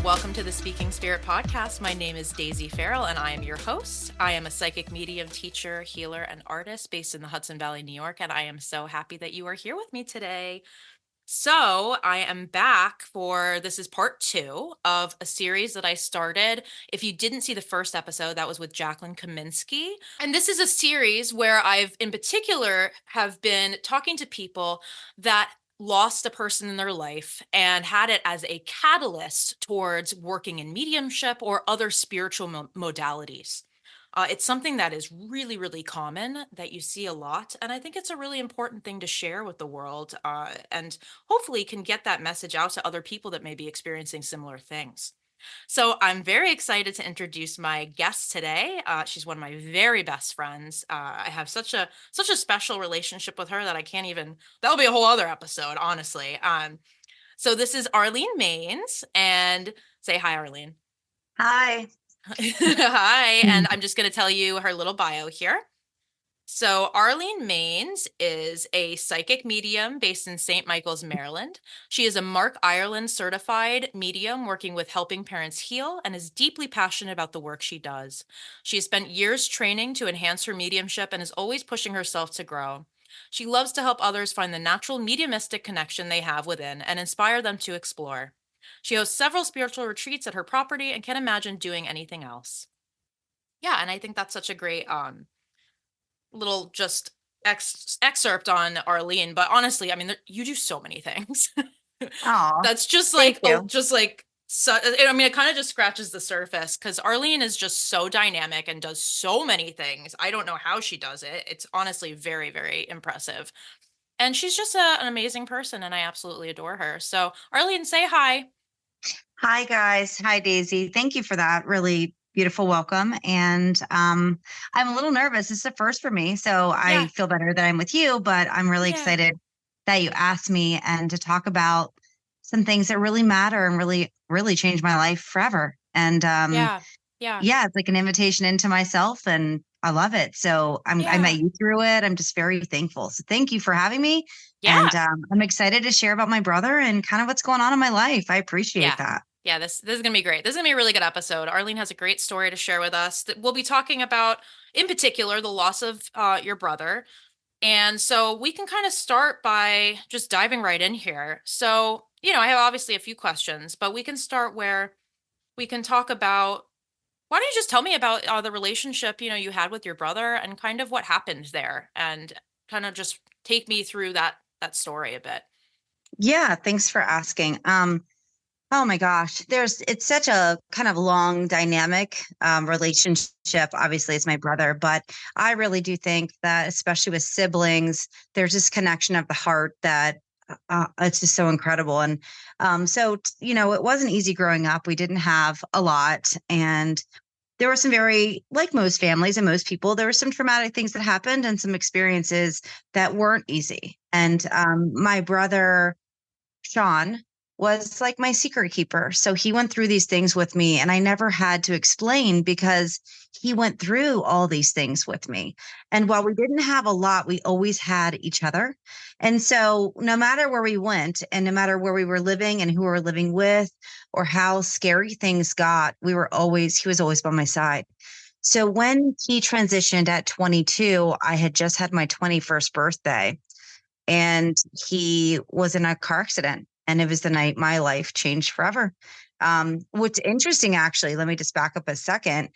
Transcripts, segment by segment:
welcome to the Speaking Spirit podcast. My name is Daisy Farrell, and I am your host. I am a psychic medium, teacher, healer, and artist based in the Hudson Valley, New York, and I am so happy that you are here with me today. So I am back for, this is part 2 of a series that I started. If you didn't see the first episode, that was with Jacqueline Kaminsky. And this is a series where I've, in particular, have been talking to people that lost a person in their life and had it as a catalyst towards working in mediumship or other spiritual modalities. It's something that is really, really common that you see a lot. And I think it's a really important thing to share with the world and hopefully can get that message out to other people that may be experiencing similar things. So I'm very excited to introduce my guest today. She's one of my very best friends. I have such a special relationship with her that I can't even, that'll be a whole other episode, honestly. So this is Arlene Mains, and say hi, Arlene. Hi. Hi, and I'm just going to tell you her little bio here. So Arlene Mains is a psychic medium based in St. Michael's, Maryland. She is a Mark Ireland certified medium working with helping parents heal and is deeply passionate about the work she does. She has spent years training to enhance her mediumship and is always pushing herself to grow. She loves to help others find the natural mediumistic connection they have within and inspire them to explore. She hosts several spiritual retreats at her property and can't imagine doing anything else. Yeah, and I think that's such a great little just excerpt on Arlene. But honestly, I mean, you do so many things. Oh, That's just thank like, you. so, I mean, it kind of just scratches the surface because Arlene is just so dynamic and does so many things. I don't know how she does it. It's honestly very, very impressive. And she's just an amazing person, and I absolutely adore her. So, Arlene, say hi. Hi, guys. Hi, Daisy. Thank you for that really beautiful welcome. And I'm a little nervous. It's the first for me. So I Yeah, feel better that I'm with you, but I'm really yeah, excited that you asked me and to talk about some things that really matter and really, really change my life forever. And yeah, yeah, yeah, it's like an invitation into myself and I love it. So I met yeah, you through it. I'm just very thankful. So thank you for having me. And yeah. I'm excited to share about my brother and kind of what's going on in my life. I appreciate Yeah. that. Yeah, this is going to be great. This is going to be a really good episode. Arlene has a great story to share with us. That we'll be talking about, in particular, the loss of your brother. And so we can kind of start by just diving right in here. So, I have obviously a few questions, but we can start where we can talk about, why don't you just tell me about the relationship, you had with your brother and kind of what happened there, and kind of just take me through that story a bit. Yeah, thanks for asking. Oh my gosh, it's such a kind of long dynamic relationship. Obviously, it's my brother, but I really do think that, especially with siblings, there's this connection of the heart that it's just so incredible. And it wasn't easy growing up. We didn't have a lot, and there were some very, like most families and most people, there were some traumatic things that happened and some experiences that weren't easy. And my brother Sean was like my secret keeper. So he went through these things with me, and I never had to explain because he went through all these things with me. And while we didn't have a lot, we always had each other. And so no matter where we went and no matter where we were living and who we were living with or how scary things got, he was always by my side. So when he transitioned at 22, I had just had my 21st birthday and he was in a car accident. And it was the night my life changed forever. What's interesting, actually, let me just back up a second.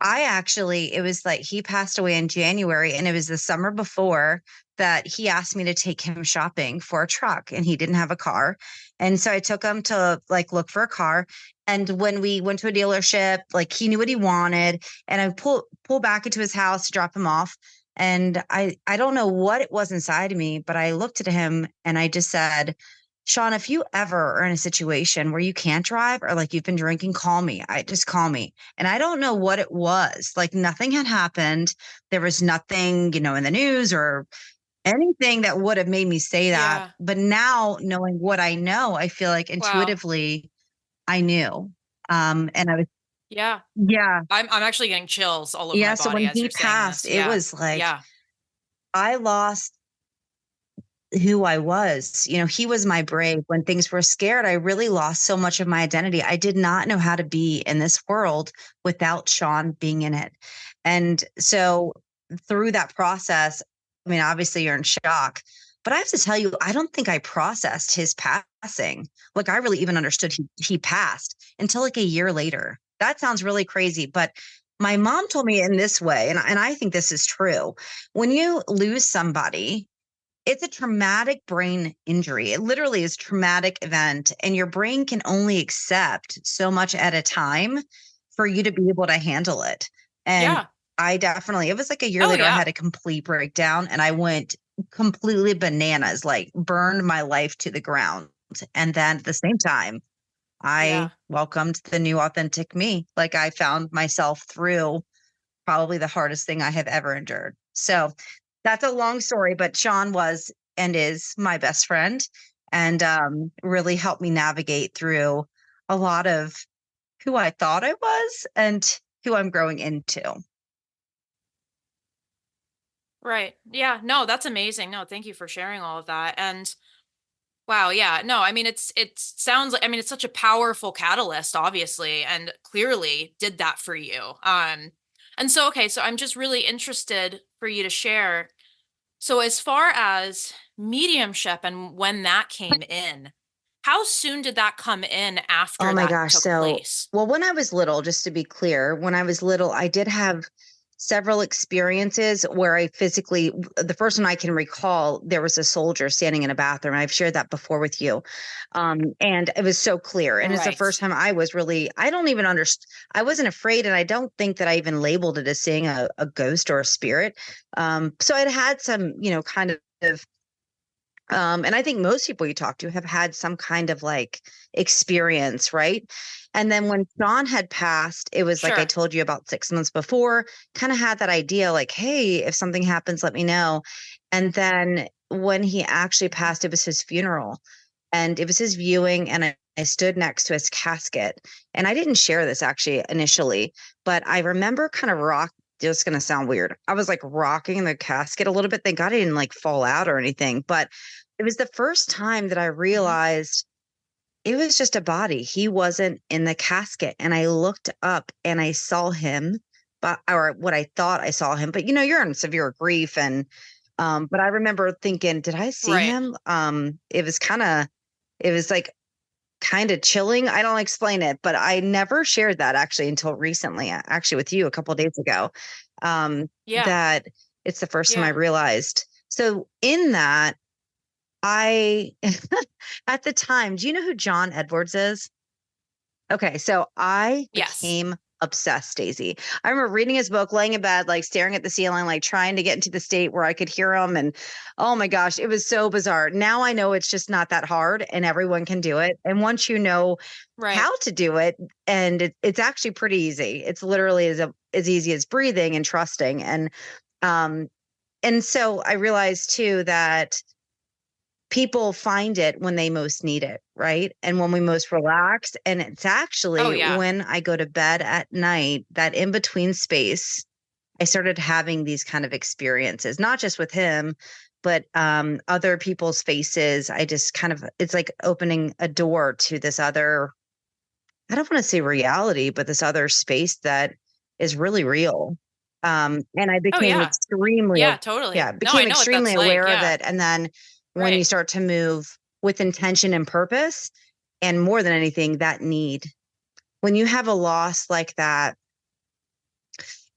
It was like he passed away in January, and it was the summer before that he asked me to take him shopping for a truck, and he didn't have a car. And so I took him to like look for a car. And when we went to a dealership, like he knew what he wanted, and I pull back into his house to drop him off. And I don't know what it was inside of me, but I looked at him and I just said, Sean, if you ever are in a situation where you can't drive or like you've been drinking, call me. I just call me. And I don't know what it was. Like nothing had happened. There was nothing, in the news or anything that would have made me say that. Yeah. But now knowing what I know, I feel like Wow. intuitively I knew. And I was, Yeah. yeah. I'm actually getting chills all over my Yeah. So body when as he you're saying passed, this. it Yeah. was like Yeah. I lost who I was. He was my brave when things were scared. I really lost so much of my identity. I did not know how to be in this world without Sean being in it. And so through that process, I mean, obviously you're in shock, but I have to tell you, I don't think I processed his passing. Like I really even understood he passed until like a year later. That sounds really crazy, but my mom told me in this way, and I think this is true. When you lose somebody, it's a traumatic brain injury. It literally is a traumatic event, and your brain can only accept so much at a time for you to be able to handle it. And Yeah. I definitely, it was like a year Oh later, I yeah. had a complete breakdown and I went completely bananas, like burned my life to the ground. And then at the same time, I Yeah. welcomed the new authentic me. Like I found myself through probably the hardest thing I have ever endured. So that's a long story, but Sean was and is my best friend and really helped me navigate through a lot of who I thought I was and who I'm growing into. Right. Yeah. No, that's amazing. No, thank you for sharing all of that. And wow, yeah. No, I mean it sounds like, I mean it's such a powerful catalyst obviously and clearly did that for you. And so okay, so I'm just really interested for you to share. So as far as mediumship and when that came in, how soon did that come in Oh after my that gosh. took So, place? well, when I was little, just to be clear, when I was little, I did have several experiences where I physically, the first one I can recall, there was a soldier standing in a bathroom. I've shared that before with you. And it was so clear. And it's the Right. first time I was really, I don't even understand. I wasn't afraid. And I don't think that I even labeled it as seeing a ghost or a spirit. So I'd had some, kind of and I think most people you talk to have had some kind of like experience, right? And then when John had passed, it was like I Sure. told you about 6 months before, kind of had that idea like, hey, if something happens, let me know. And then when he actually Mhm. passed, it was his funeral and it was his viewing. And I stood next to his casket. And I didn't share this actually initially, but I remember kind of just going to sound weird. I was like rocking the casket a little bit. Thank God I didn't like fall out or anything. But it was the first time that I Mhm. realized it was just a body. He wasn't in the casket. And I looked up and I saw him, but or what I thought I saw him. But you're in severe grief and but I remember thinking, did I see Right. him? It was like kind of chilling. I don't explain it, but I never shared that actually until recently, actually with you a couple of days ago. Yeah. That it's the first time I Yeah. realized. So in that I at the time, do you know who John Edwards is? Okay, so I Yes. became obsessed, Daisy. I remember reading his book, laying in bed, like staring at the ceiling, like trying to get into the state where I could hear him. And oh my gosh, it was so bizarre. Now I know it's just not that hard and everyone can do it. And once you know Right. how to do it, and it's actually pretty easy. It's literally as easy as breathing and trusting. Um, and so I realized too that people find it when they most need it, right? And when we most relax. And it's Oh actually yeah. when I go to bed at night, that in between space, I started having these kind of experiences, not just with him, but other people's faces. I just kind of, it's like opening a door to this other, I don't want to say reality, but this other space that is really real. And I Oh became yeah. Yeah, yeah, totally. No, I became know what extremely that's like. aware of Yeah. it. And then when you Right. start to move with intention and purpose, and more than anything, that need, when you have a loss like that,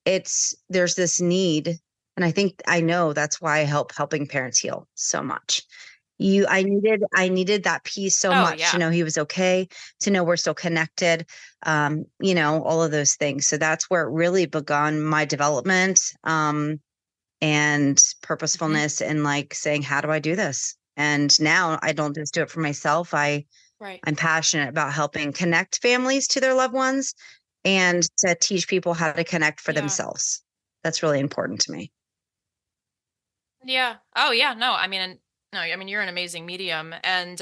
there's this need. And I think I know that's why I helping parents heal so much. I needed that piece so Oh much to yeah. know he was okay, to know we're still connected, all of those things. So that's where it really begun my development, and Mhm. purposefulness and like saying, how do I do this? And now I don't just do it for myself. Right. I'm passionate about helping connect families to their loved ones and to teach people how to connect for Yeah. themselves. That's really important to me. Yeah. Oh yeah. No, I mean, no, I mean, you're an amazing medium. And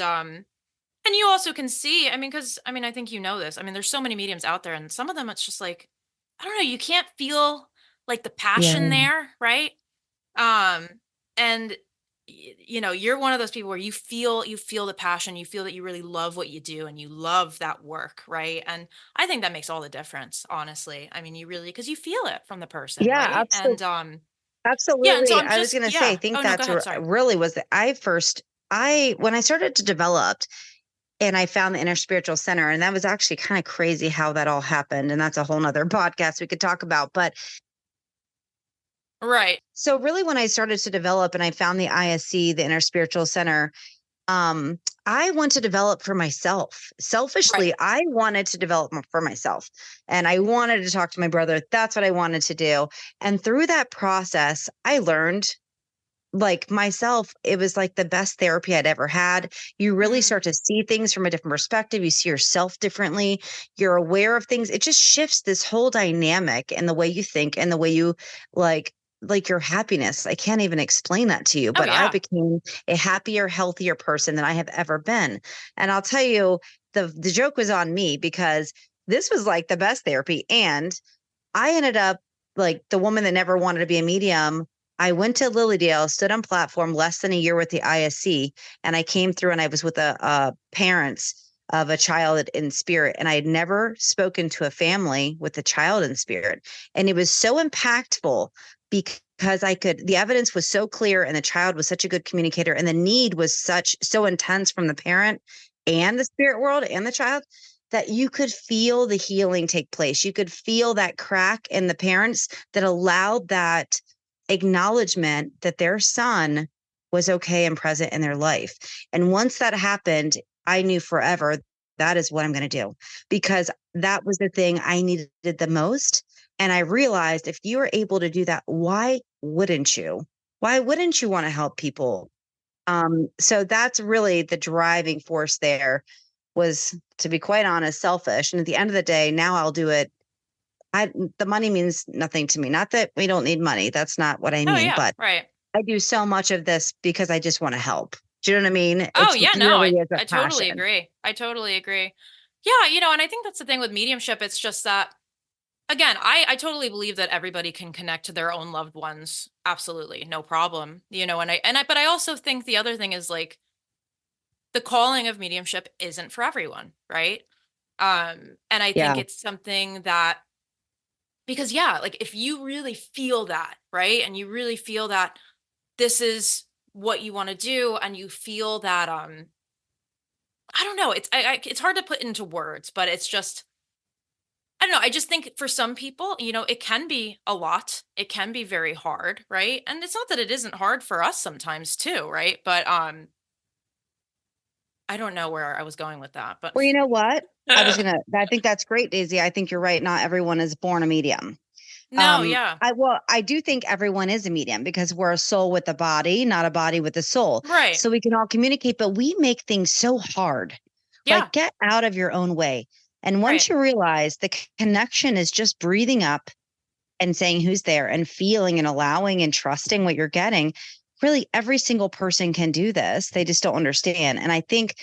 you also can see, I mean, because I mean, I think you know this. I mean, there's so many mediums out there, and some of them it's just like, I don't know, you can't feel like the Yeah. passion there, right? Um, and you're one of those people where you feel the passion, you feel that you really love what you do and you love that work, right? And I think that makes all the difference, honestly. I mean, you really, because you feel it from the person, Yeah, right? And yeah, and so absolutely. I'm I was just, going to say, I yeah. think Oh no, go that's ahead. Sorry. really was the, when I started to develop and I found the inner spiritual center, and that was actually kind of crazy how that all happened. And that's a whole nother podcast we could talk about. But Right. so really when I started to develop and I found the ISC, the inner spiritual center, um, I want to develop for myself. Right. Selfishly, I wanted to develop for myself. And I wanted to talk to my brother. That's what I wanted to do. And through that process, I learned like myself, it was like the best therapy I'd ever had. You really Mm, start to see things from a different perspective. You see yourself differently. You're aware of things. It just shifts this whole dynamic and the way you think and the way you like like your happiness. I can't even explain that to you, oh but I yeah. became a happier, healthier person than I have ever been. And I'll tell you, the joke was on me because this was like the best therapy. And I ended up like the woman that never wanted to be a medium. I went to Lilydale, stood on platform less than a year with the ISC, and I came through and I was with a parents of a child in spirit, and I had never spoken to a family with a child in spirit, and it was so impactful because I could the evidence was so clear, and the child was such a good communicator, and the need was so intense from the parent and the spirit world and the child that you could feel the healing take place. You could feel that crack in the parents that allowed that acknowledgement that their son was okay and present in their life. And once that happened, I knew forever that is what I'm going to do because that was the thing I needed the most. And I realized if you were able to do that, why wouldn't you? Why wouldn't you want to help people? So that's really the driving force there was, to be quite honest, selfish. And at the end of the day, now I'll do it. The money means nothing to me. Not that we don't need money. That's not what I Oh mean, yeah. but Right. I do so much of this because I just want to help. Do you know what I mean? Oh It's yeah, no, really I is a I totally passion. agree. I totally agree. Yeah, and I think that's the thing with mediumship. It's just that again, I totally believe that everybody can connect to their own loved ones. Absolutely, no problem. And I but I also think the other thing is like the calling of mediumship isn't for everyone, right? And I think Yeah. it's something that because yeah, like if you really feel that, right? And you really feel that this is what you want to do and you feel that I don't know, it's hard to put into words, but it's just I don't know. I just think for some people, it can be a lot. It can be very hard, right? And it's not that it isn't hard for us sometimes too, right? But I don't know where I was going with that, but Well, you know what? I think that's great, Daisy. I think you're right. Not everyone is born a medium. no, yeah. I do think everyone is a medium because we're a soul with a body, not a body with a soul. Right. So we can all communicate, but we make things so hard. Yeah. Like get out of your own way. And Right. once you realize the connection is just breathing up and saying who's there and feeling and allowing and trusting what you're getting, really every single person can do this. They just don't understand. And I think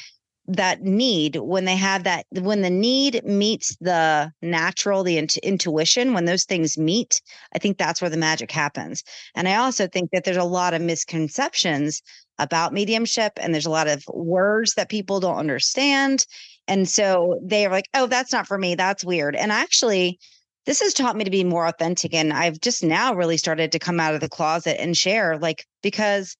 that need when they have that when the need meets the natural the intuition when those things meet, I think that's where the magic happens. And I also think that there's a lot of misconceptions about mediumship and there's a lot of words that people don't understand, and so they're like, oh, that's not for me, that's weird. And actually this has taught me to be more authentic, and I've just now really started to come out of the closet and share, like, because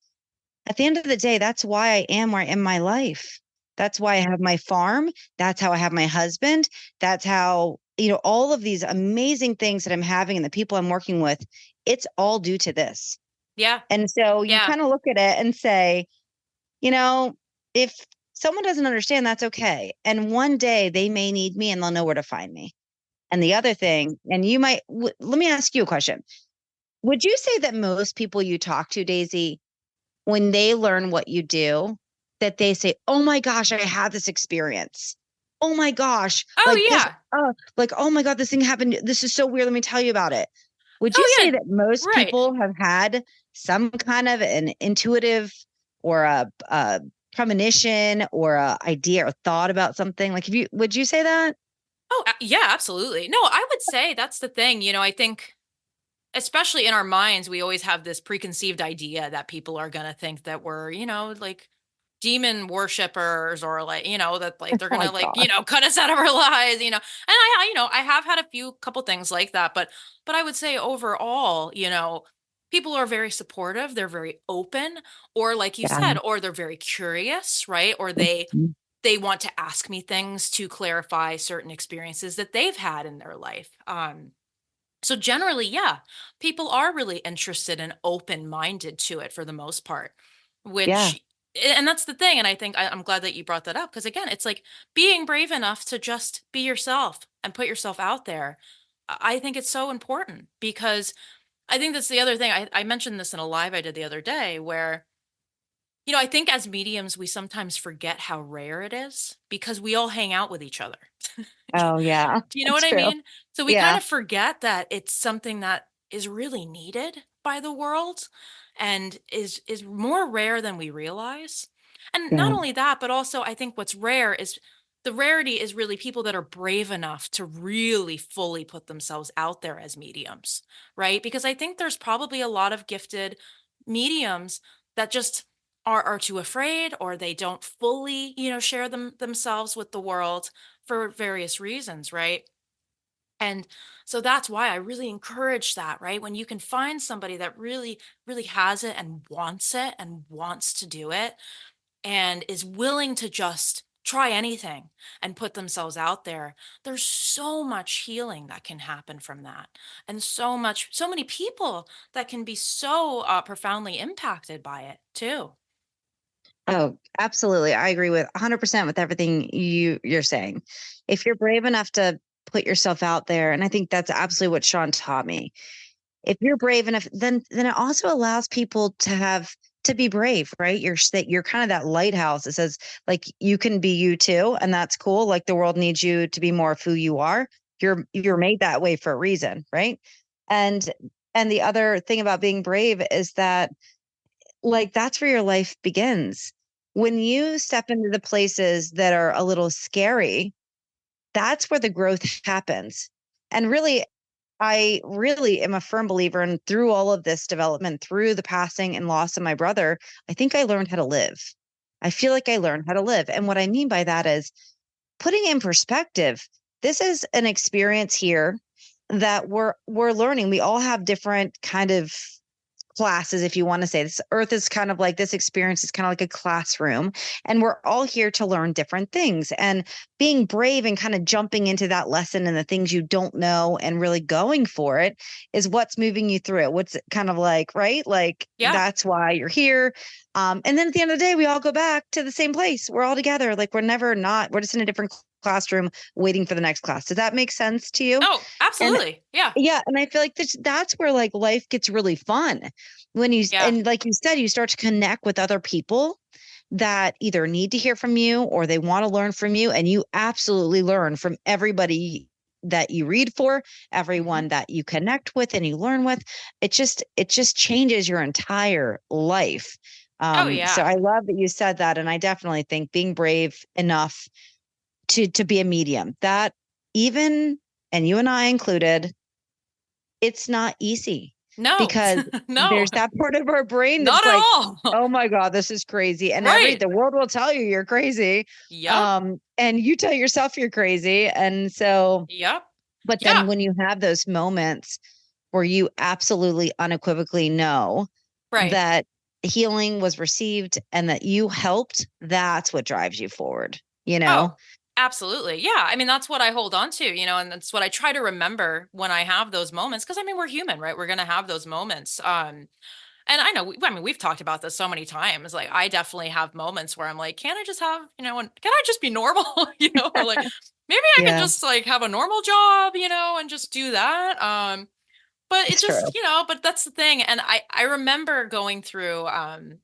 at the end of the day, that's why I am where I am in my life. That's why I have my farm. That's how I have my husband. That's how, all of these amazing things that I'm having and the people I'm working with, it's all due to this. Yeah. And so you Yeah. kind of look at it and say, you know, if someone doesn't understand, that's okay. And one day they may need me and they'll know where to find me. And the other thing, and let me ask you a question. Would you say that most people you talk to, Daisy, when they learn what you do, that they say, "Oh my gosh, I had this experience. Oh my gosh, like Oh this, yeah. oh my God, this thing happened. This is so weird. Let me tell you about it." Would you Oh say yeah. that most Right. people have had some kind of an intuitive or a premonition or a idea or thought about something? Like, would you say that? Oh yeah, absolutely. No, I would say that's the thing. I think especially in our minds, we always have this preconceived idea that people are going to think that we're, like demon worshippers, or like, that like they're Oh going my to like, God. cut us out of our lives. And I have had a few couple things like that, but I would say overall, people are very supportive, they're very open, or like you Yeah. said, or they're very curious, right? Or Mhm. they want to ask me things to clarify certain experiences that they've had in their life. So generally, yeah, people are really interested and open-minded to it for the most part, Yeah. which and that's the thing. And I think I'm glad that you brought that up, because again, it's like being brave enough to just be yourself and put yourself out there. I think it's so important, because I think that's the other thing. I mentioned this in a live I did the other day, where I think as mediums, we sometimes forget how rare it is because we all hang out with each other. Oh yeah. You know what That's I true. mean? So we kind Yeah. of forget that it's something that is really needed by the world, and is more rare than we realize. And not Yeah. only that, but also I think what's rare is the rarity is really people that are brave enough to really fully put themselves out there as mediums, right? Because I think there's probably a lot of gifted mediums that just are too afraid, or they don't fully, share themselves with the world for various reasons, right? And so that's why I really encourage that, right? When you can find somebody that really, really has it and wants to do it, and is willing to just try anything and put themselves out there, there's so much healing that can happen from that. And so many people that can be so profoundly impacted by it too. Oh, absolutely. I agree with 100% with everything you're saying. If you're brave enough to put yourself out there, and I think that's absolutely what Sean taught me. If you're brave enough, then it also allows people to be brave, right? You're kind of that lighthouse that says like you can be you too, and that's cool. Like the world needs you to be more of who you are. You're made that way for a reason, right? And and the other thing about being brave is that like that's where your life begins. When you step into the places that are a little scary, that's where the growth happens. And really, I really am a firm believer, and through all of this development, through the passing and loss of my brother, I think I learned how to live. I feel like I learned how to live. And what I mean by that is putting in perspective. This is an experience here that we're learning. We all have different kind of classes, if you want to say this. Earth is kind of like this experience is kind of like a classroom, and we're all here to learn different things. And being brave and kind of jumping into that lesson and the things you don't know and really going for it is what's moving you through it. What's kind of like, right? Like Yeah. that's why you're here. And then at the end of the day, we all go back to the same place. We're all together. Like we're never not, we're just in a different classroom waiting for the next class. Does that make sense to you? Oh, And absolutely. Yeah. yeah, and I feel like that's where like life gets really fun when Yeah. and like you said, you start to connect with other people that either need to hear from you or they want to learn from you, and you absolutely learn from everybody that you read for, Hmm. everyone that you connect with and you learn with. It just changes your entire life. Oh, So yeah. I love that you said that, and I definitely think being brave enough to be a medium that even and you and I included it's not easy No. because No. there's that part of our brain that's Not at like, all. "Oh my god, this is crazy," and Right. the world will tell you you're crazy, Yep. and you tell yourself you're crazy, and so Yep. but then Yeah. when you have those moments where you absolutely unequivocally know Right. that healing was received and that you helped, that's what drives you forward, you Oh, know? absolutely. Yeah. I mean, that's what I hold on to, and that's what I try to remember when I have those moments. Cause I mean, we're human, right? We're going to have those moments. And I know, I mean, we've talked about this so many times. Like, I definitely have moments where I'm like, can I just have, can I just be normal? Or like, maybe I could Yeah, just like have a normal job, and just do that. But it it's true. just, but that's the thing. And I remember going through, I'm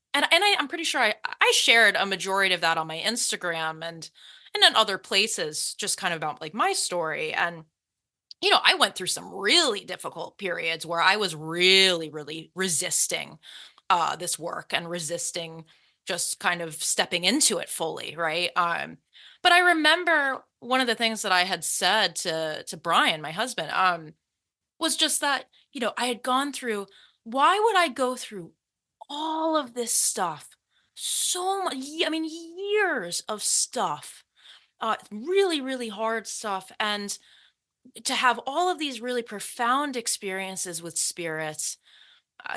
pretty sure I shared a majority of that on my Instagram and in other places, just kind of about like my story. And I went through some really difficult periods where I was really, really resisting this work and resisting just kind of stepping into it fully, right? But I remember one of the things that I had said to Brian, my husband. was just that, I had gone through why would I go through all of this stuff? So much, I mean, years of stuff, really, really hard stuff. And to have all of these really profound experiences with spirits,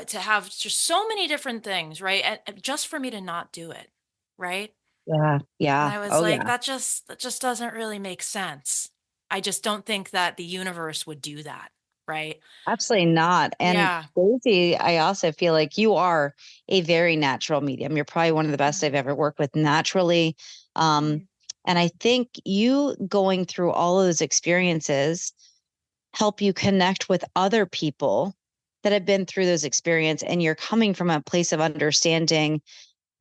to have just so many different things, right? And just for me to not do it, right? Yeah. And Yeah. I was Oh, like, yeah. that just doesn't really make sense. I just don't think that the universe would do that, right? Absolutely not. And Yeah. Daisy, I also feel like you are a very natural medium. You're probably one of the best I've Mhm. ever worked with naturally. Um, Mhm. and I think you going through all of those experiences help you connect with other people that have been through those experiences, and you're coming from a place of understanding,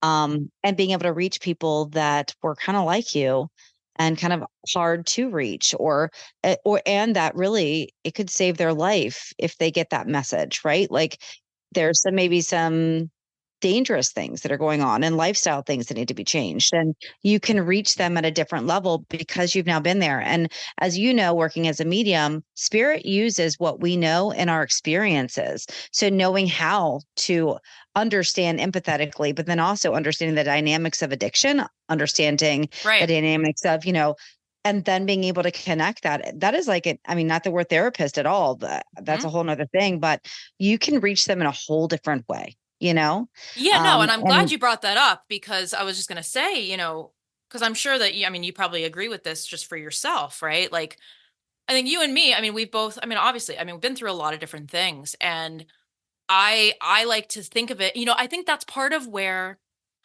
and being able to reach people that were kind of like you and kind of hard to reach, or and that really it could save their life if they get that message, right? Like there's maybe some dangerous things that are going on and lifestyle things that need to be changed, and you can reach them at a different level because you've now been there. And as you know, working as a medium, spirit uses what we know in our experiences, so knowing how to understand empathetically, but then also understanding the dynamics of addiction, understanding the Right. dynamics of, and then being able to connect that is like it. I mean, not that we're therapists at all, but that's a Mhm. whole nother thing, but you can reach them in a whole different way, you know? Yeah, no, and I'm glad And you brought that up because I was just going to say, because I'm sure that I mean, you probably agree with this just for yourself, right? Like, I think you and me, I mean, we've both, I mean, obviously, I mean, we've been through a lot of different things, and I like to think of it, I think that's part of where,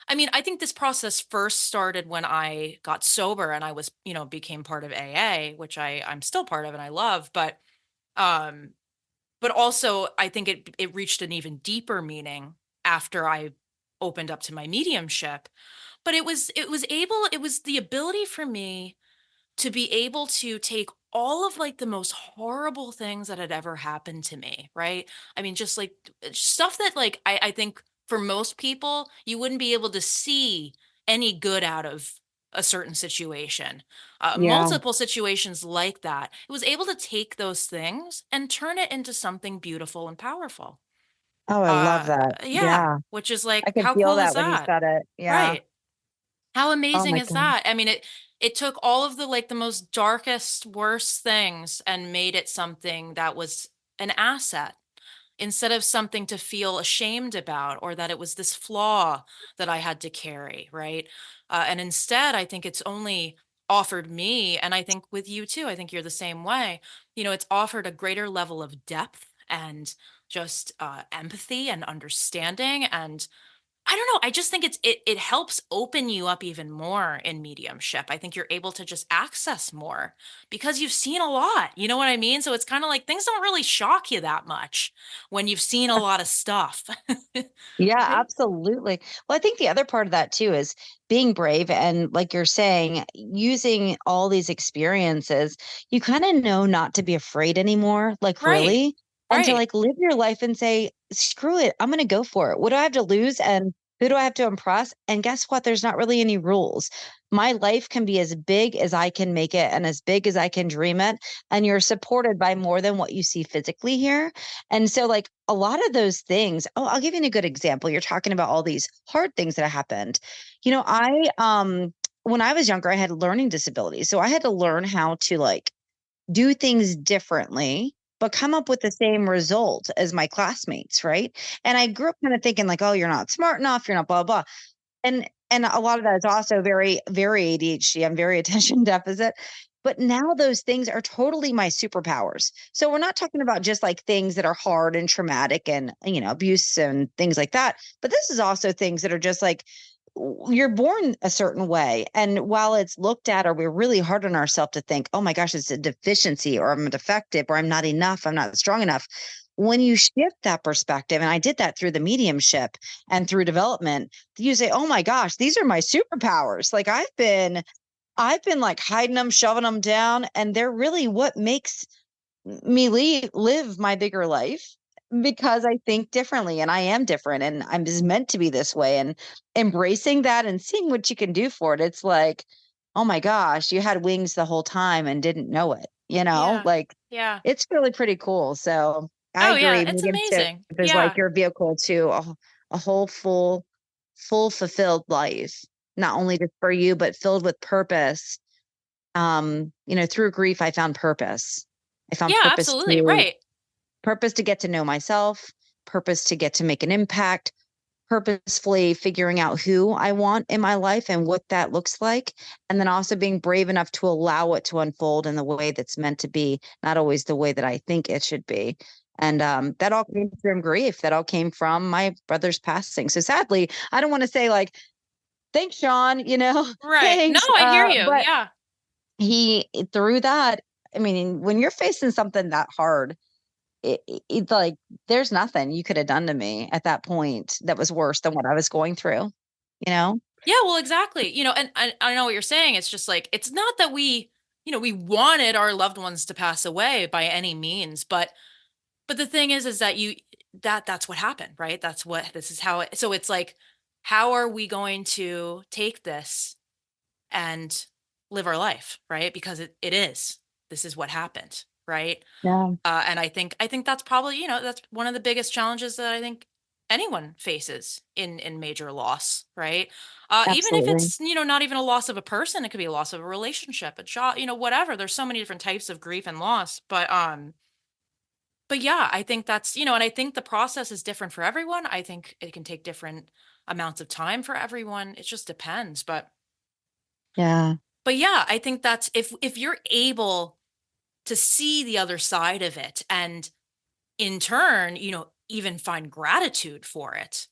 I mean, I think this process first started when I got sober and I was, became part of AA, which I'm still part of and I love, um but also I think it reached an even deeper meaning after I opened up to my mediumship. But it was the ability for me to be able to take all of like the most horrible things that had ever happened to me, right? I mean, just like stuff that like I think for most people, you wouldn't be able to see any good out of a certain situation. yeah. Multiple situations like that. It was able to take those things and turn it into something beautiful and powerful. Oh, I love that. Yeah, Yeah. which is I like, could how feel cool is that when you that? said it. Yeah. Right. How Oh amazing my is God. that? I mean, it took all of the like the most darkest, worst things and made it something that was an asset instead of something to feel ashamed about or that it was this flaw that I had to carry, right? And instead, I think it's only offered me, and I think with you too, I think you're the same way. It's offered a greater level of depth and just empathy and understanding, and I don't know. I just think it helps open you up even more in mediumship. I think you're able to just access more because you've seen a lot. You know what I mean? So it's kind of like things don't really shock you that much when you've seen a lot of stuff. Yeah, Right? absolutely. Well, I think the other part of that too is being brave and, like you're saying, using all these experiences, you kind of know not to be afraid anymore, like Right. really, and to Right. like live your life and say, screw it, I'm going to go for it. What do I have to lose? And who do I have to impress? And guess what? There's not really any rules. My life can be as big as I can make it and as big as I can dream it. And you're supported by more than what you see physically here. And so, like, a lot of those things, oh, I'll give you a good example. You're talking about all these hard things that happened. When I was younger, I had learning disabilities. So I had to learn how to like do things differently, but come up with the same result as my classmates, right? And I grew up kind of thinking like, oh, you're not smart enough, you're not blah blah. And a lot of that is also very, very ADHD. I'm very attention deficit. But now those things are totally my superpowers. So we're not talking about just like things that are hard and traumatic and, abuse and things like that. But this is also things that are just like you're born a certain way. And while it's looked at, or we're really hard on ourselves to think, oh my gosh, it's a deficiency, or I'm defective, or I'm not enough, I'm not strong enough. When you shift that perspective, and I did that through the mediumship and through development, you say, "Oh my gosh, these are my superpowers." Like I've been like hiding them, shoving them down, and they're really what makes me live my bigger life, because I think differently and I am different and I'm just meant to be this way, and embracing that and seeing what you can do for it. It's like, "Oh my gosh, you had wings the whole time and didn't know it." Yeah. like Yeah. it's really pretty cool. So I Oh, yeah, agree. it's Mediumship amazing. is like Yeah. your vehicle to a whole full fulfilled life, not only just for you, but filled with purpose. Through grief, I found purpose. I found Yeah, absolutely, to right. purpose to get to know myself, purpose to get to make an impact, purposefully figuring out who I want in my life and what that looks like. And then also being brave enough to allow it to unfold in the way that's meant to be, not always the way that I think it should be. And that all came from grief. That all came from my brother's passing. So sadly, I don't want to say like, thanks, Sean, Right. No, thanks. I hear you. But Yeah. he, through that, I mean, when you're facing something that hard, it's like there's nothing you could have done to me at that point that was worse than what I was going through, you know? Yeah, well, exactly. And I know what you're saying. It's just like it's not that we wanted our loved ones to pass away by any means, but the thing is that that's what happened, right? This is how it, so it's like how are we going to take this and live our life, right? Because it is. This is what happened, right? Yeah, And I think that's probably that's one of the biggest challenges that I think anyone faces in major loss, right? Even if absolutely. it's not even a loss of a person, it could be a loss of a relationship, a job, whatever. There's so many different types of grief and loss, but yeah, I think that's and I think the process is different for everyone. I think it can take different amounts of time for everyone. It just depends, Yeah, but yeah, I think that's if you're able to see the other side of it and in turn, even find gratitude for it.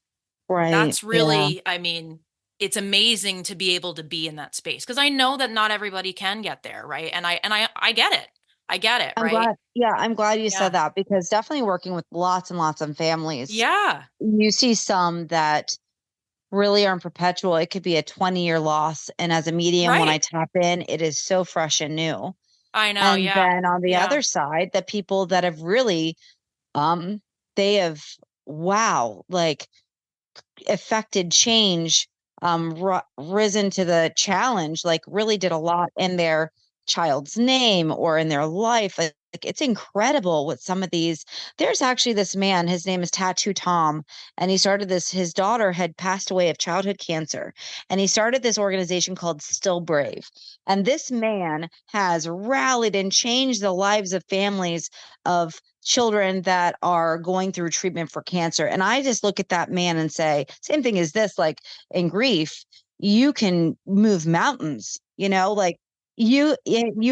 right. That's Yeah. really, I mean, it's amazing to be able to be in that space because I know that not everybody can get there, right? And I get it. I get it, I'm right? glad. Yeah, I'm glad you said Yeah. that because definitely working with lots and lots of families, Yeah. you see some that really are in perpetual. It could be a 20-year loss. And as a medium, when I Right. tap in, it is so fresh and new. I know. And Yeah. then on the Yeah. other side, the people that have really, um, they have, wow, like affected change, risen to the challenge, like really did a lot in their child's name or in their life. Like it's incredible what some of these. There's actually this man, his name is Tattoo Tom, and he started this. His daughter had passed away of childhood cancer, and he started this organization called Still Brave. And this man has rallied and changed the lives of families of children that are going through treatment for cancer. And I just look at that man and say, same thing as this, like in grief, you can move mountains, like you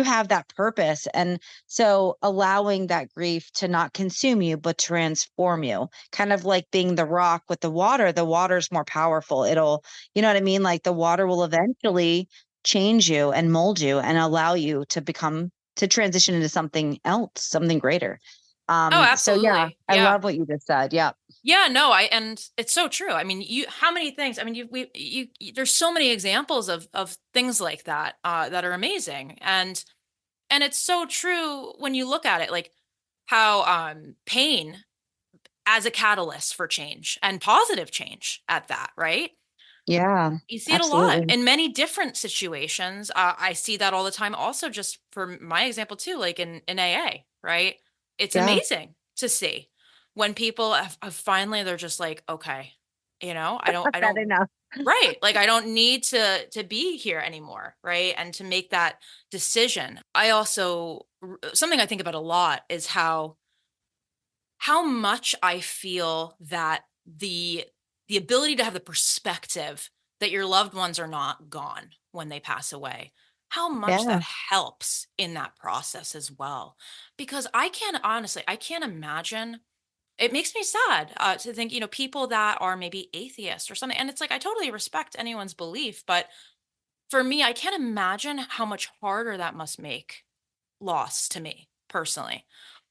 have that purpose. And so allowing that grief to not consume you, but transform you, kind of like being the rock with the water's more powerful. You know what I mean? Like the water will eventually change you and mold you and allow you to transition into something else, something greater. Oh, So yeah, absolutely. I Yeah. love what you just said. Yeah. Yeah, no, and it's so true. I mean, how many things? I mean, there's so many examples of things like that that are amazing, and it's so true when you look at it, like how pain as a catalyst for change and positive change at that, right? Yeah, You see it a lot absolutely. in many different situations. I see that all the time. Also, just for my example too, like in AA, right? It's Yeah. amazing to see when people have finally they're just like, okay, I That don't, enough. right? Like I don't need to be here anymore, right? And to make that decision. I also something I think about a lot is how much I feel that the ability to have the perspective that your loved ones are not gone when they pass away, how much Yeah. that helps in that process as well. Because I can't imagine. It makes me sad to think, people that are maybe atheists or something. And it's like I totally respect anyone's belief, but for me, I can't imagine how much harder that must make loss to me personally.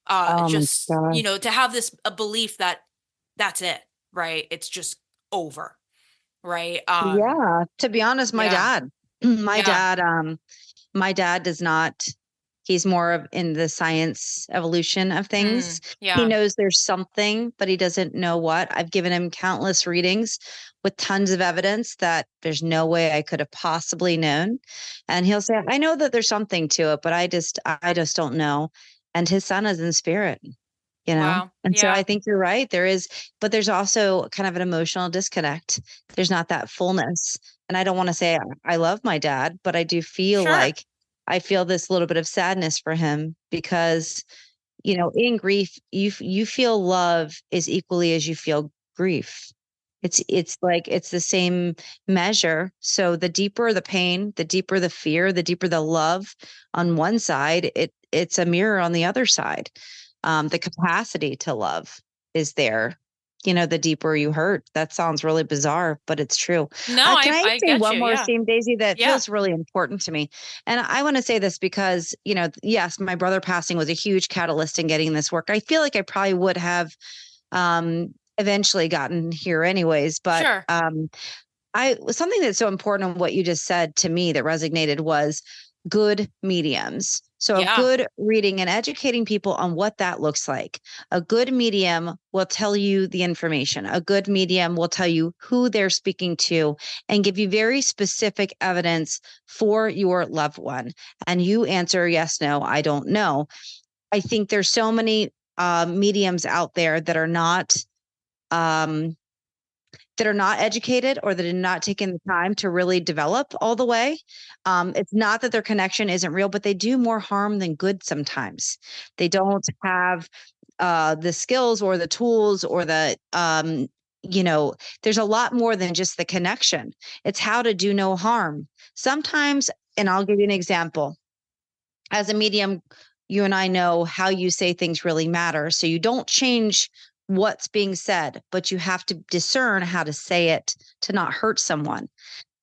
Oh my Just, gosh. to have this a belief that that's it, right? It's just over, right? Yeah. To be honest, my Yeah, dad, my yeah, dad, my dad does not. He's more of in the science evolution of things. He Yeah. knows there's something, but he doesn't know what. I've given him countless readings with tons of evidence that there's no way I could have possibly known. And he'll say, I know that there's something to it, but I just don't know. And his son is in spirit, you know? Wow. And so I Yeah. think you're right. There is, but there's also kind of an emotional disconnect. There's not that fullness. And I don't want to say I love my dad, but I do feel Sure. like I feel this little bit of sadness for him because, in grief, you feel love as equally as you feel grief. It's like it's the same measure. So the deeper the pain, the deeper the fear, the deeper the love on one side, it's a mirror on the other side. The capacity to love is there. The deeper you hurt. That sounds really bizarre, but it's true. No, Can I I say get one you. more Yeah. thing, Daisy, that Yeah. feels really important to me? And I want to say this because, yes, my brother passing was a huge catalyst in getting this work. I feel like I probably would have eventually gotten here anyways, but Sure. I something that's so important on what you just said to me that resonated was good mediums. So a Yeah. good reading and educating people on what that looks like. A good medium will tell you the information. A good medium will tell you who they're speaking to and give you very specific evidence for your loved one. And you answer yes, no, I don't know. I think there's so many mediums out there um, that are not educated or that are not taking the time to really develop all the way. It's not that their connection isn't real, but they do more harm than good sometimes. They don't have the skills or the tools or there's a lot more than just the connection. It's how to do no harm. Sometimes, and I'll give you an example. As a medium, you and I know how you say things really matter. So you don't change what's being said, but you have to discern how to say it to not hurt someone.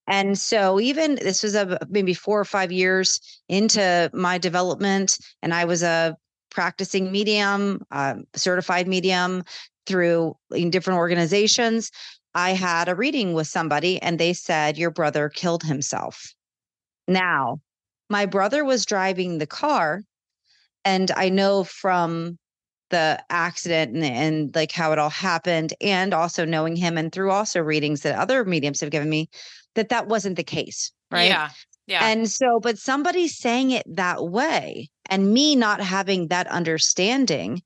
And so even this was maybe 4 or 5 years into my development, and I was a practicing medium, certified medium through in different organizations. I had a reading with somebody, and they said, "Your brother killed himself." Now, my brother was driving the car, and I know from the accident and like how it all happened, and also knowing him and through also readings that other mediums have given me, that that wasn't the case, right? Yeah. Yeah. And so, but somebody saying it that way and me not having that understanding,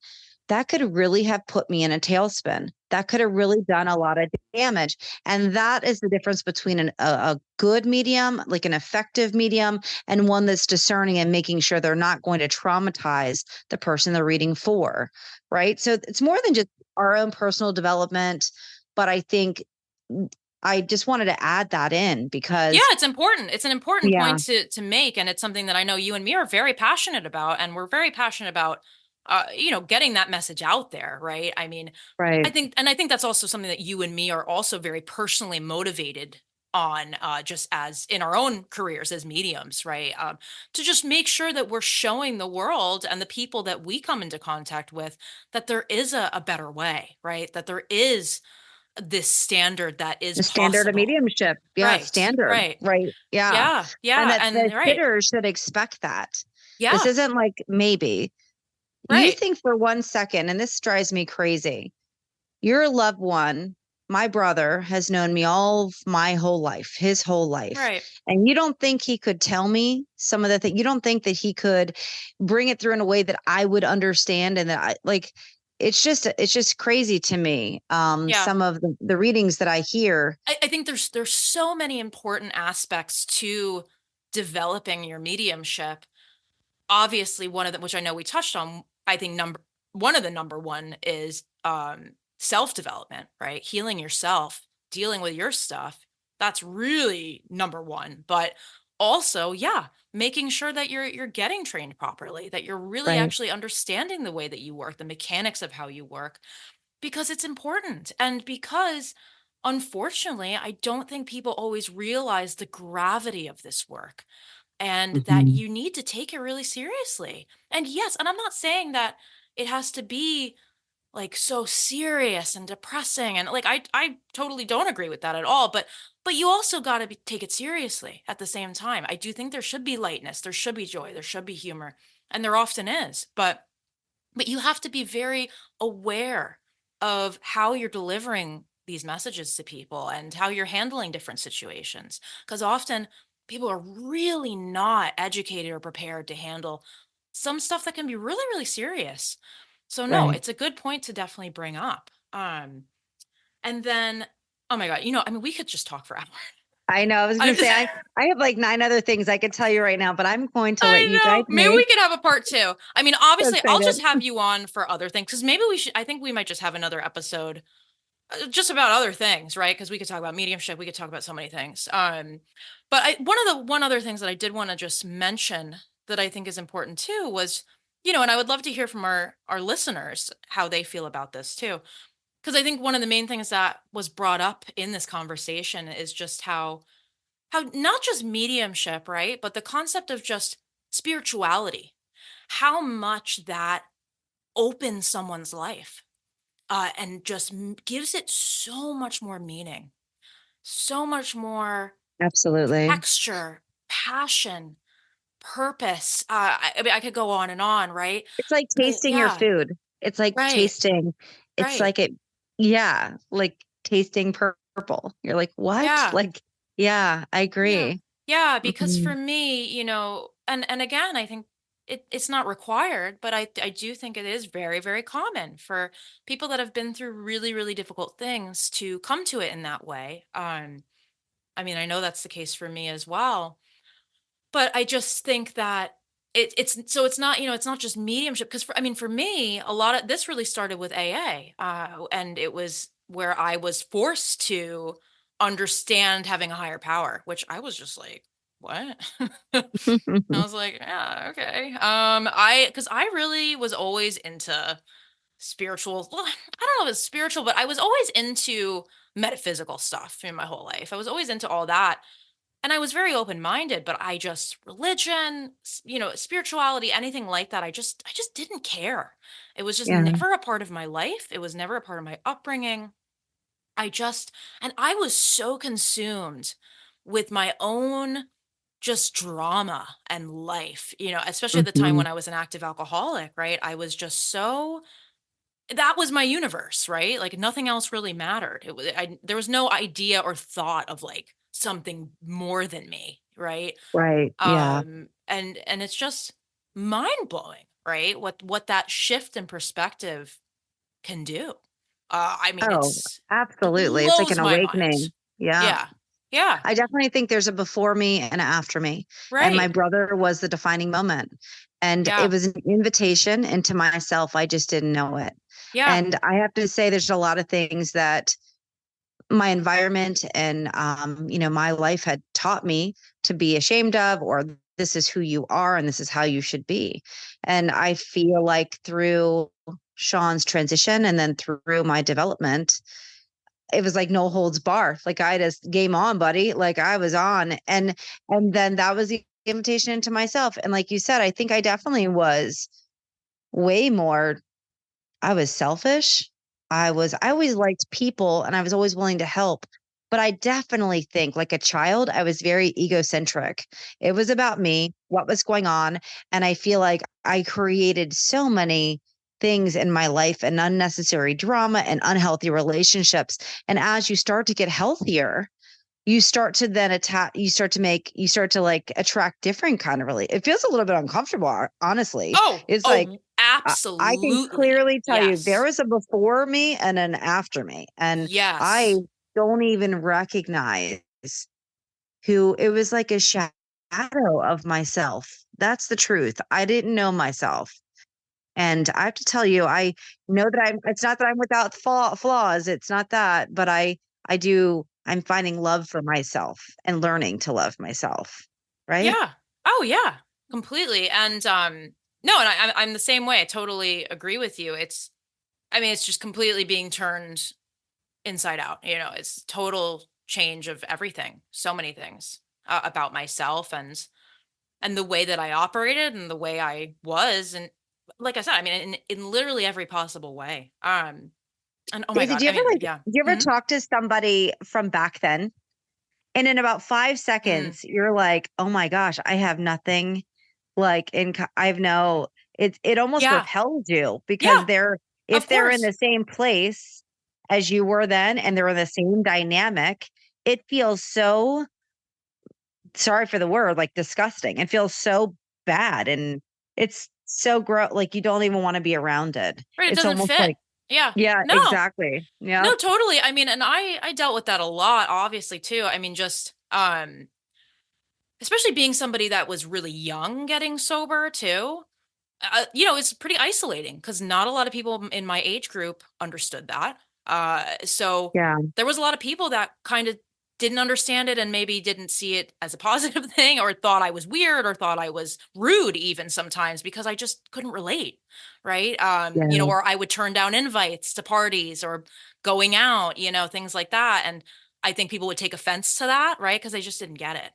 that could really have put me in a tailspin. That could have really done a lot of damage. And that is the difference between a good medium, like an effective medium, and one that's discerning and making sure they're not going to traumatize the person they're reading for. Right. So it's more than just our own personal development. But I think I just wanted to add that in Yeah, because, it's important. It's an important yeah, point to make, and it's something that I know you and me are very passionate about, and we're very passionate about, getting that message out there, right? I mean, right. I think that's also something that you and me are also very personally motivated on, just as in our own careers as mediums, right? To just make sure that we're showing the world and the people that we come into contact with that there is a better way, right? That there is this standard that is The standard of possible. mediumship. Yeah, Right, standard. right. Right. Yeah. Yeah, And yeah, that the and right. sitter should expect that. This Yeah, isn't like maybe. You right, think for 1 second, and this drives me crazy. Your loved one, my brother, has known me all of my whole life, his whole life. right. And you don't think he could tell me some of the things, you don't think that he could bring it through in a way that I would understand and that I like it's just crazy to me. Yeah. Some of the readings that I hear. I think there's so many important aspects to developing your mediumship. Obviously, one of them, which I know we touched on, I think number one of the number one is self-development, right? Healing yourself, dealing with your stuff. That's really number one. But also, yeah, making sure that you're getting trained properly, that you're really Right. actually understanding the way that you work, the mechanics of how you work, because it's important. And because unfortunately, I don't think people always realize the gravity of this work and that Mhm. you need to take it really seriously. And yes, and I'm not saying that it has to be like so serious and depressing and like I totally don't agree with that at all, but you also got to take it seriously at the same time. I do think there should be lightness, there should be joy, there should be humor. and there often is, but you have to be very aware of how you're delivering these messages to people and how you're handling different situations, because often people are really not educated or prepared to handle some stuff that can be really, really serious. So no, Right. it's a good point to definitely bring up. And then, oh my God, you know, I mean, we could just talk for hours. I know. I was I going to say, just, I have like 9 other things I could tell you right now, but I'm going to let I you know. guide Maybe me. we could have a part two. I mean, So obviously, I'll excited. just have you on for other things because maybe we should. I think we might just have another episode just about other things, right? Because we could talk about mediumship, we could talk about so many things. But one other things that I did want to just mention that I think is important too was, you know, and I would love to hear from our listeners how they feel about this too, because I think one of the main things that was brought up in this conversation is just how not just mediumship, right, but the concept of just spirituality, how much that opens someone's life and just gives it so much more meaning, so much more Absolutely. texture, passion, purpose. I mean, I could go on and on, right? It's like But tasting your yeah, food. It's like right, tasting, it's right. like it, yeah, like tasting purple. You're like, what? Yeah, Like, yeah, I yeah, agree. yeah. Because Mhm. for me, you know, and again, I think it's not required, but I do think it is very, very common for people that have been through really, really difficult things to come to it in that way. I mean, I know that's the case for me as well. But I just think that it's so it's not, you know, it's not just mediumship because I mean, for me, a lot of this really started with AA, and it was where I was forced to understand having a higher power, which I was just like, what? I was like, yeah, okay. I because I really was always into spiritual. Well, I don't know if it's spiritual, but I was always into metaphysical stuff in my whole life. I was always into all that, and I was very open-minded, but I just religion, you know, spirituality, anything like that, I just didn't care. It was just Yeah. never a part of my life. It was never a part of my upbringing. I just and I was so consumed with my own just drama and life, you know, especially at the time Mhm. when I was an active alcoholic, right? I was just so that was my universe, right? Like nothing else really mattered. There was no idea or thought of like something more than me, right? Right. Yeah. And it's just mind blowing, right? What that shift in perspective can do. I mean, Oh, it absolutely. It's like blows an my mind. awakening. Yeah. Yeah, yeah, I definitely think there's a before me and a after me. And my right, brother was the defining moment. And it yeah, was an invitation into myself. I just didn't know it. yeah, And I have to say, there's a lot of things that my environment and my life had taught me to be ashamed of, or this is who you are and this is how you should be. And I feel like through Sean's transition and then through my development, it was like no holds bar. Like I just game on, buddy. Like I was on. And then that was the invitation into myself. And like you said, I think I definitely was way more, I was selfish. I always liked people and I was always willing to help. But I definitely think, like a child, I was very egocentric. It was about me, what was going on. And I feel like I created so many things in my life and unnecessary drama and unhealthy relationships. And as you start to get healthier, you start to then attack, you start to like attract different kind of really. It feels a little bit uncomfortable, honestly. oh, It's like, oh, I can absolutely, clearly tell you there yes, was a before me and an after me. And I yes, don't even recognize who it was, like a shadow of myself. That's the truth. I didn't know myself. And I have to tell you, I know that it's not that I'm without flaws. It's not that, but I'm finding love for myself and learning to love myself. Right. yeah, oh yeah, completely. And no, and I'm the same way. I totally agree with you. I mean, it's just completely being turned inside out. You know, it's total change of everything. So many things about myself and the way that I operated and the way I was, and like I said, I mean, in literally every possible way. And oh my Daisy, god, I mean, yeah. do you ever Mhm. talk to somebody from back then? And in about 5 Mm. seconds, you're like, "Oh my gosh, I have nothing. like I've know it almost Yeah. repels you because Yeah. they're Of if they're in course. the same place as you were then and they're in the same dynamic, it feels so, sorry for the word, like disgusting. It feels so bad and it's so gross, like you don't even want to be around it. Right. It It's doesn't almost fit. like, Yeah. yeah, No. exactly. Yeah. No, totally. I mean, and I dealt with that a lot, obviously, too. I mean, just especially being somebody that was really young getting sober too. It's pretty isolating because not a lot of people in my age group understood that. So Yeah. there was a lot of people that kind of didn't understand it and maybe didn't see it as a positive thing or thought I was weird or thought I was rude even sometimes because I just couldn't relate, right? Yeah. Or I would turn down invites to parties or going out, things like that. And I think people would take offense to that, right? Because they just didn't get it.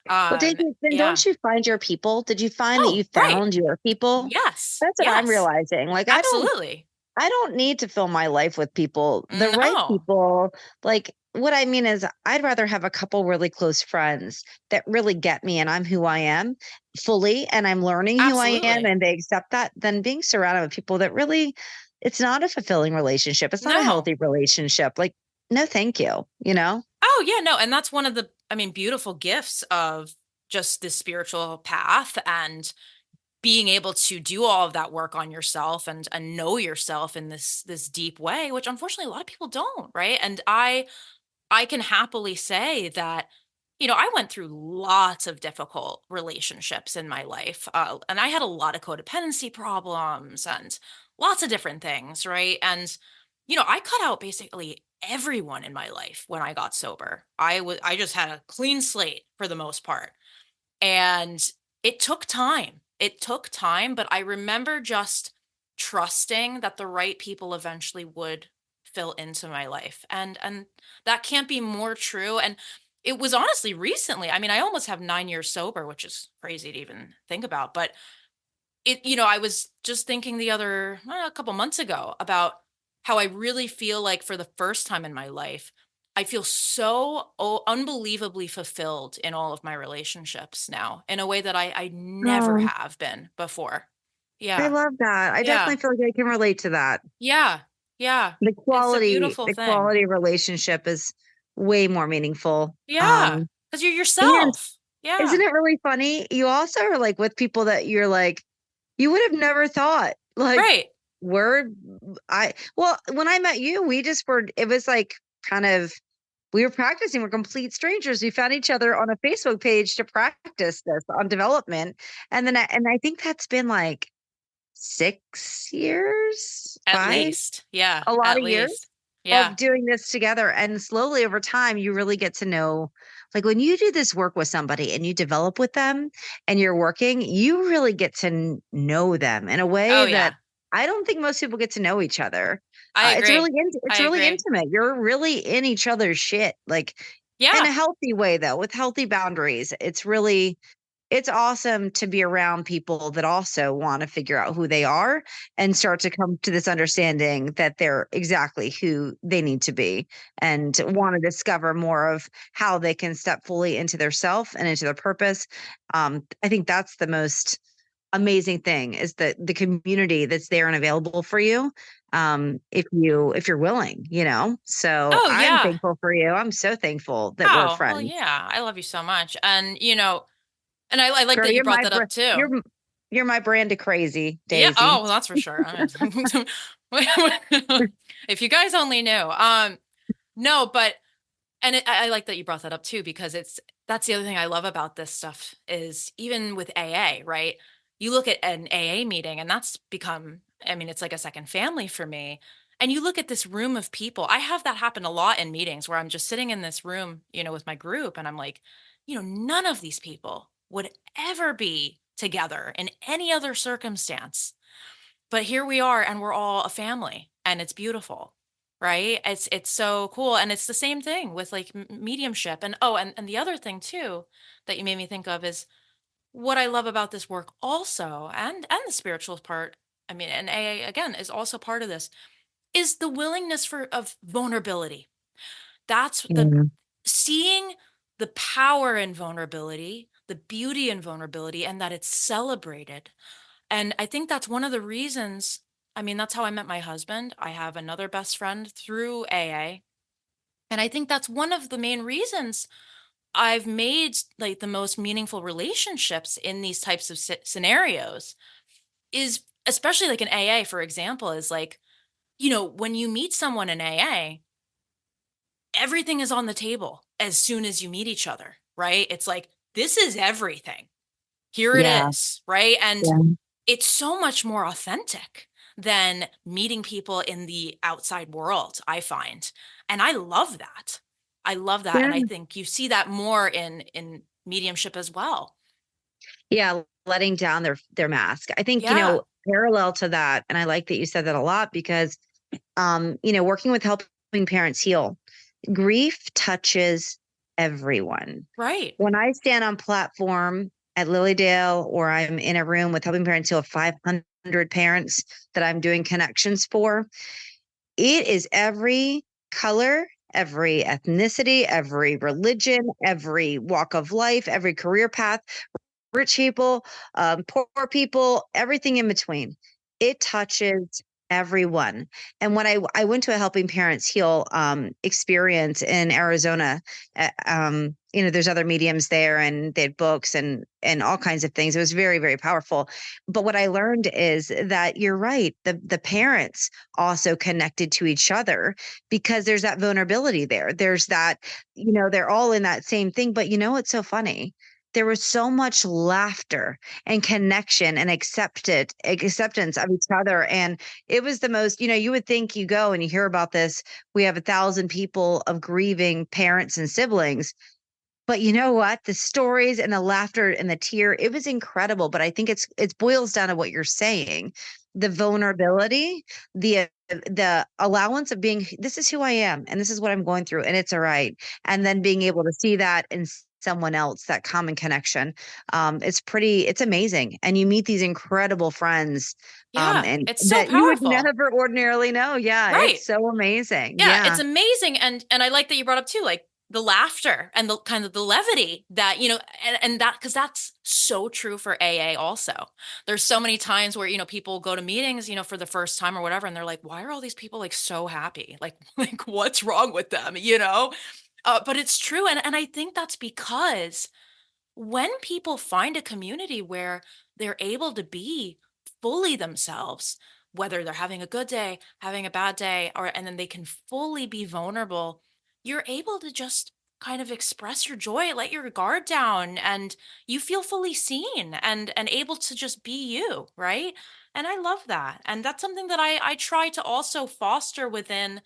Well, then Yeah. don't you find your people? Did you find that Oh, you right. found your people? Yes. That's what I'm Yes. realizing. Like Absolutely. I don't need to fill my life with people. The right No. people, like what I mean is I'd rather have a couple really close friends that really get me and I'm who I am fully and I'm learning who I am Absolutely. and they accept that than being surrounded with people that really it's not a fulfilling relationship. It's not a No. healthy relationship. Like, no, thank you, you know? Oh, yeah, no, and that's one of the, I mean, beautiful gifts of just this spiritual path and being able to do all of that work on yourself and know yourself in this deep way, which unfortunately a lot of people don't, right? And I can happily say that, I went through lots of difficult relationships in my life. And I had a lot of codependency problems and lots of different things, right? And, I cut out basically everyone in my life when I got sober. I just had a clean slate for the most part. And it took time. It took time, but I remember just trusting that the right people eventually would fill into my life. And that can't be more true. And it was honestly recently. I mean, I almost have 9 years sober, which is crazy to even think about, but I was just thinking the other a couple months ago about how I really feel like for the first time in my life, I feel so unbelievably fulfilled in all of my relationships now in a way that I never Oh, have been before. I Yeah. love that. I Yeah. definitely feel like I can relate to that. Yeah. Yeah. The It's a quality beautiful the thing. quality relationship is way more meaningful. Yeah. Because you're And yourself. isn't Yeah. it really funny? You also are like with people that you're like, you would have never thought. Like, Right. we're well, when I met you, we just were it was like kind of we were practicing, we're complete strangers. We found each other on a Facebook page to practice this on development. And I think that's been like 6 years, At 5, least. Yeah. a lot At of years least. Yeah. of doing this together. And slowly over time, you really get to know, like when you do this work with somebody and you develop with them and you're working, you really get to know them in a Oh, way that yeah. I don't think most people get to know each other. I agree. It's I really agree. intimate. You're really in each other's shit, like in a Yeah. healthy way though, with healthy boundaries. It's awesome to be around people that also want to figure out who they are and start to come to this understanding that they're exactly who they need to be and want to discover more of how they can step fully into their self and into their purpose. I think that's the most amazing thing is that the community that's there and available for you, if you're willing, so Oh, I'm yeah. thankful for you. I'm so thankful that we're Oh, well, friends. yeah. I love you so much. And, and I like Girl, that you brought that up too. you're my brand of crazy, Yeah. Daisy. Oh, well, that's for sure. If you guys only knew. No, but, and I like that you brought that up too, because that's the other thing I love about this stuff is even with AA, right? You look at an AA meeting and that's become, I mean, it's like a second family for me. And you look at this room of people. I have that happen a lot in meetings where I'm just sitting in this room, with my group and I'm like, none of these people would ever be together in any other circumstance. But here we are and we're all a family and it's beautiful. Right? It's so cool and it's the same thing with like mediumship and oh and the other thing too that you made me think of is what I love about this work also and the spiritual part. I mean, and AA again is also part of this is the willingness for of vulnerability. That's the Yeah. seeing the power in vulnerability, the beauty in vulnerability and that it's celebrated. And I think that's one of the reasons. I mean, that's how I met my husband. I have another best friend through AA. And I think that's one of the main reasons I've made like the most meaningful relationships in these types of scenarios is especially like in AA, for example, is like, when you meet someone in AA, everything is on the table as soon as you meet each other, right? It's like, this is everything. Here it Yeah. is, right? And Yeah. it's so much more authentic than meeting people in the outside world, I find. And I love that. I love that. Yeah. And I think you see that more in mediumship as well. Yeah, letting down their mask. I think, Yeah. parallel to that, and I like that you said that a lot because working with helping parents heal, grief touches everyone. Right. When I stand on platform at Lilydale or I'm in a room with helping parents heal 500 parents that I'm doing connections for, it is every color, every ethnicity, every religion, every walk of life, every career path, rich people, poor people, everything in between. It touches everyone. And when I went to a Helping Parents Heal experience in Arizona, there's other mediums there, and they had books and all kinds of things. It was very, very powerful. But what I learned is that you're right. The parents also connected to each other because there's that vulnerability there. There's that, they're all in that same thing. But what's so funny? There was so much laughter and connection and acceptance of each other. And it was the most, you would think, you go and you hear about this. We have 1,000 people of grieving parents and siblings. But you know what? The stories and the laughter and the tear, it was incredible. But I think it boils down to what you're saying. The vulnerability, the allowance of being, this is who I am and this is what I'm going through and it's all right. And then being able to see that in someone else, that common connection. It's amazing. And you meet these incredible friends Yeah. and It's so that you would powerful. never ordinarily know. Yeah, Right. it's so amazing. Yeah, it's Yeah. amazing, and I like that you brought up too, like the laughter and the kind of the levity that and that because that's so true for AA also. There's so many times where people go to meetings for the first time or whatever, and they're like, "Why are all these people like so happy? Like like what's wrong with them?" But it's true, and I think that's because when people find a community where they're able to be fully themselves, whether they're having a good day, having a bad day, or and then they can fully be vulnerable, you're able to just kind of express your joy, let your guard down, and you feel fully seen and able to just be you, right? And I love that. And that's something that I try to also foster within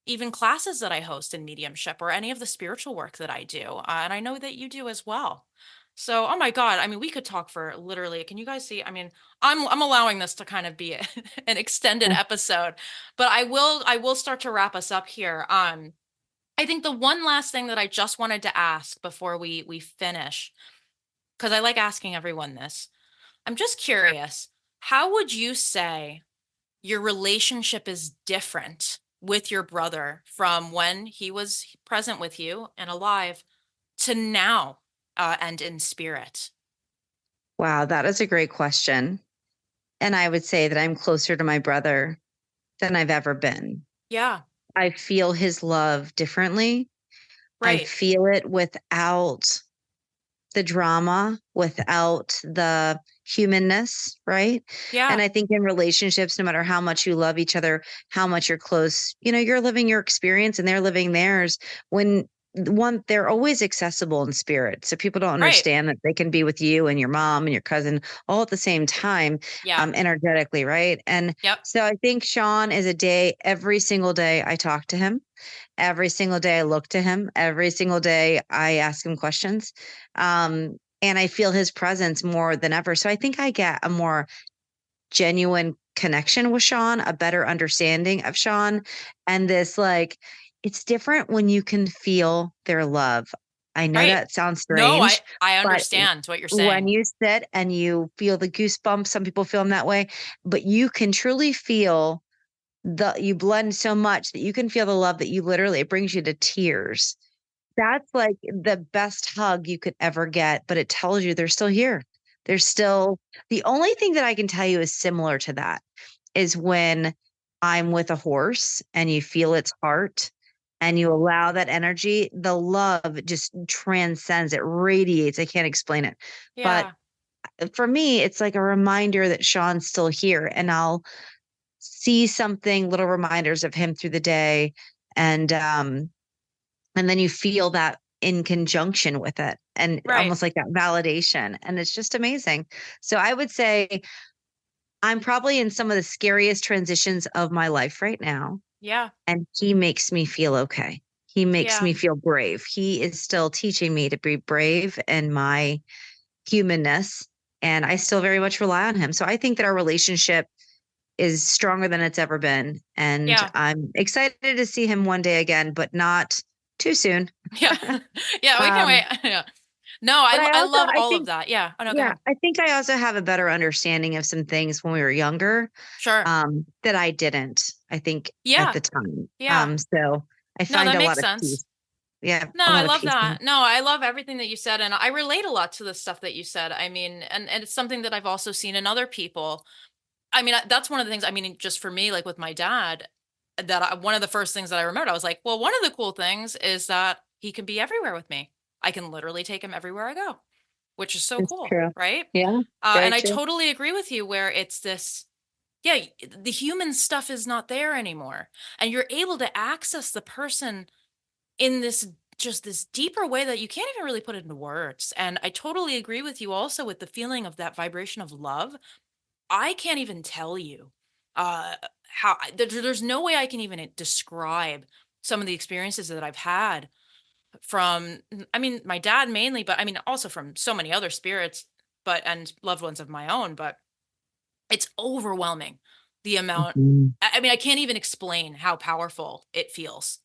even classes that I host in mediumship or any of the spiritual work that I do. And I know that you do as well. So, oh my God, I mean, we could talk for literally, can you guys see? I mean, I'm allowing this to kind of be an extended episode, but I will start to wrap us up here. I think the one last thing that I just wanted to ask before we finish, because I like asking everyone this. I'm just curious, how would you say your relationship is different with your brother from when he was present with you and alive to now and in spirit? Wow, that is a great question. And I would say that I'm closer to my brother than I've ever been. Yeah, I feel his love differently. I right. feel it without the drama, without the humanness, right? And Yeah, I think in relationships, no matter how much you love each other, how much you're close, you're living your experience and they're living theirs. When they're always accessible in spirit. So people don't right. understand that they can be with you and your mom and your cousin all at the same time, Yeah, energetically, right? And yep, so I think Sean is a day, every single day I talk to him. Every single day I look to him. Every single day I ask him questions. And I feel his presence more than ever. So I think I get a more genuine connection with Sean, a better understanding of Sean. And this, like, it's different when you can feel their love. I know right. that sounds No, I strange, I but understand what you're when saying. you sit and you feel the goosebumps, some people feel them that way, but you can truly feel you blend so much that you can feel the love that you literally, it brings you to tears That's like the best hug you could ever get, but it tells you they're still here. They're still the only thing that I can tell you is similar to that is when I'm with a horse and you feel its heart and you allow that energy, the love just transcends, it radiates. I can't explain it. But Yeah. for me, it's like a reminder that Sean's still here and I'll see something, little reminders of him through the day. And and then you feel that in conjunction with it and Right. almost like that validation. And it's just amazing. So I would say I'm probably in some of the scariest transitions of my life right now. Yeah. And he makes me feel okay. He makes Yeah. me feel brave. He is still teaching me to be brave in my humanness. And I still very much rely on him. So I think that our relationship is stronger than it's ever been. And Yeah. I'm excited to see him one day again, but not too soon. Yeah. Yeah. We can Um, wait. Yeah. No, but I love I all of think, that. Yeah. Oh no, go yeah, ahead. I think I also have a better understanding of some things when we were younger, Sure. that I didn't, I think, at Yeah. the time. Yeah. So I No, find that a makes lot of peace. sense. Yeah, No, a I lot of love peace. that. No, I love everything that you said, and I relate a lot to the stuff that you said. I mean, and it's something that I've also seen in other people. I mean, that's one of the things. I mean, just for me, like with my dad, one of the first things that I remembered, I was like, well, one of the cool things is that he can be everywhere with me. I can literally take him everywhere I go, which is so It's cool, true. right? Yeah, very And I true. totally agree with you where it's this, yeah, the human stuff is not there anymore. And you're able to access the person in this just this deeper way that you can't even really put it into words. And I totally agree with you also with the feeling of that vibration of love. I can't even tell you uh there's no way I can even describe some of the experiences that I've had from I mean my dad mainly, but I mean also from so many other spirits but and loved ones of my own, but it's overwhelming the amount. Mhm. I mean I can't even explain how powerful it feels.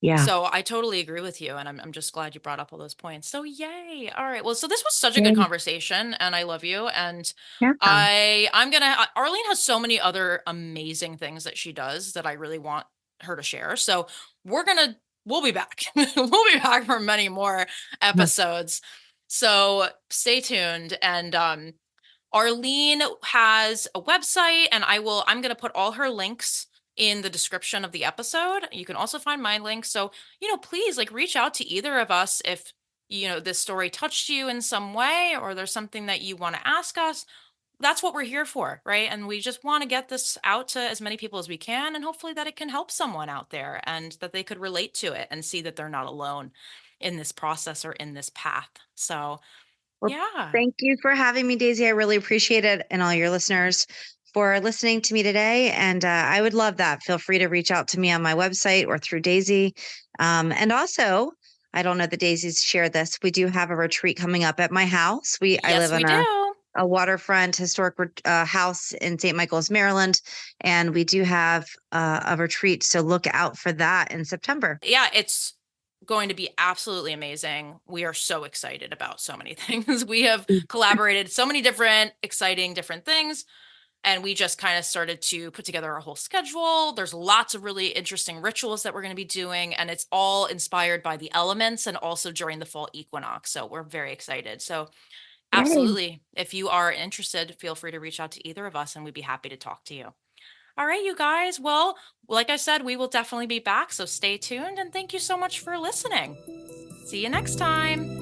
Yeah. So I totally agree with you, and I'm just glad you brought up all those points. So yay! All right. Well, so this was such a good Yay. conversation, and I love you. And Yeah. I'm gonna. Arlene has so many other amazing things that she does that I really want her to share. So we're gonna we'll be back. We'll be back for many more episodes. So stay tuned, and Arlene has a website, and I'm going to put all her links in the description of the episode. You can also find my link. So, please like reach out to either of us if, this story touched you in some way or there's something that you want to ask us. That's what we're here for, right? And we just want to get this out to as many people as we can and hopefully that it can help someone out there and that they could relate to it and see that they're not alone in this process or in this path. So, Well, yeah. thank you for having me, Daisy. I really appreciate it, and all your listeners for listening to me today. And I would love that. Feel free to reach out to me on my website or through Daisy. And also, I don't know that Daisy's shared this. We do have a retreat coming up at my house. I Yes, live we in do. a waterfront historic house in St. Michael's, Maryland, and we do have a retreat. So look out for that in September. Yeah, it's going to be absolutely amazing. We are so excited about so many things. We have collaborated so many different exciting different things and we just kind of started to put together a whole schedule. There's lots of really interesting rituals that we're going to be doing and it's all inspired by the elements and also during the fall equinox. So we're very excited. So Yay. absolutely, if you are interested, feel free to reach out to either of us and we'd be happy to talk to you. All right, you guys. Well, like I said, we will definitely be back. So stay tuned and thank you so much for listening. See you next time.